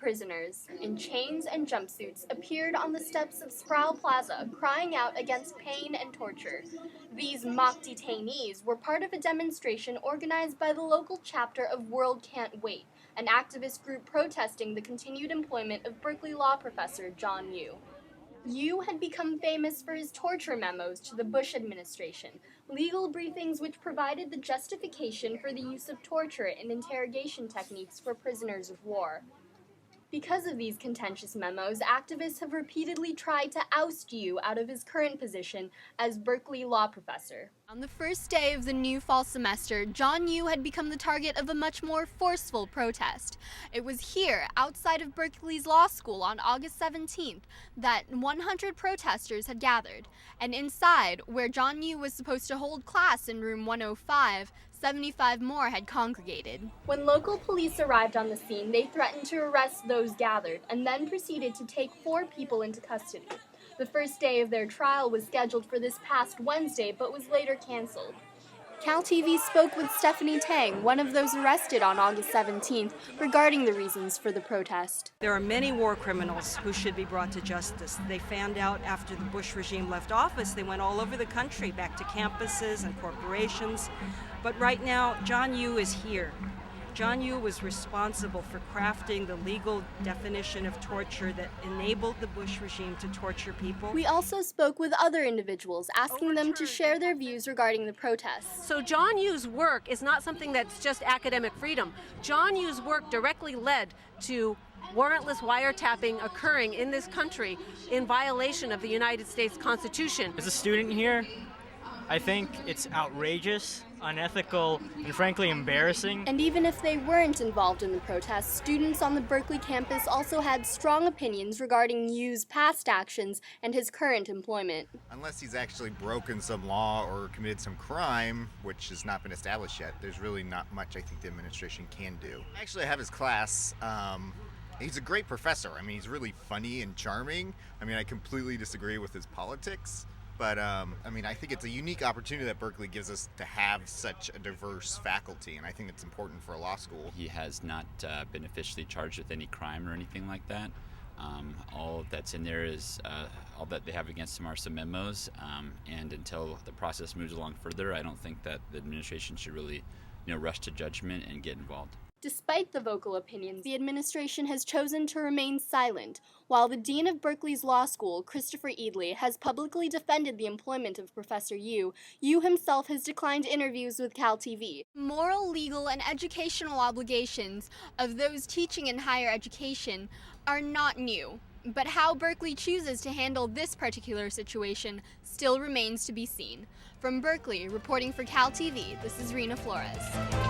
prisoners, in chains and jumpsuits, appeared on the steps of Sproul Plaza, crying out against pain and torture. These mock detainees were part of a demonstration organized by the local chapter of World Can't Wait, an activist group protesting the continued employment of Berkeley law professor John Yoo. Yoo had become famous for his torture memos to the Bush administration, legal briefings which provided the justification for the use of torture and interrogation techniques for prisoners of war. Because of these contentious memos, activists have repeatedly tried to oust Yoo out of his current position as Berkeley law professor. On the first day of the new fall semester, John Yoo had become the target of a much more forceful protest. It was here, outside of Berkeley's law school on August 17th, that 100 protesters had gathered. And inside, where John Yoo was supposed to hold class in room 105, 75 more had congregated. When local police arrived on the scene, they threatened to arrest those gathered and then proceeded to take 4 people into custody. The first day of their trial was scheduled for this past Wednesday, but was later canceled. Cal TV spoke with Stephanie Tang, one of those arrested on August 17th, regarding the reasons for the protest. There are many war criminals who should be brought to justice. They found out after the Bush regime left office. They went all over the country, back to campuses and corporations. But right now, John Yoo is here. John Yoo was responsible for crafting the legal definition of torture that enabled the Bush regime to torture people. We also spoke with other individuals, asking them to share their views regarding the protests. So John Yoo's work is not something that's just academic freedom. John Yoo's work directly led to warrantless wiretapping occurring in this country in violation of the United States Constitution. As a student here, I think it's outrageous, unethical, and frankly embarrassing. And even if they weren't involved in the protests, students on the Berkeley campus also had strong opinions regarding Yoo's past actions and his current employment. Unless he's actually broken some law or committed some crime, which has not been established yet, there's really not much I think the administration can do. Actually, I have his class. He's a great professor. I mean, he's really funny and charming. I mean, I completely disagree with his politics. But, I think it's a unique opportunity that Berkeley gives us to have such a diverse faculty, and I think it's important for a law school. He has not been officially charged with any crime or anything like that. All that's in there is, all that they have against him are some memos, and until the process moves along further, I don't think that the administration should really, rush to judgment and get involved. Despite the vocal opinions, the administration has chosen to remain silent, while the dean of Berkeley's law school, Christopher Eadley, has publicly defended the employment of Professor Yoo. Yoo himself has declined interviews with Cal TV. Moral, legal, and educational obligations of those teaching in higher education are not new, but how Berkeley chooses to handle this particular situation still remains to be seen. From Berkeley, reporting for Cal TV, this is Reena Flores.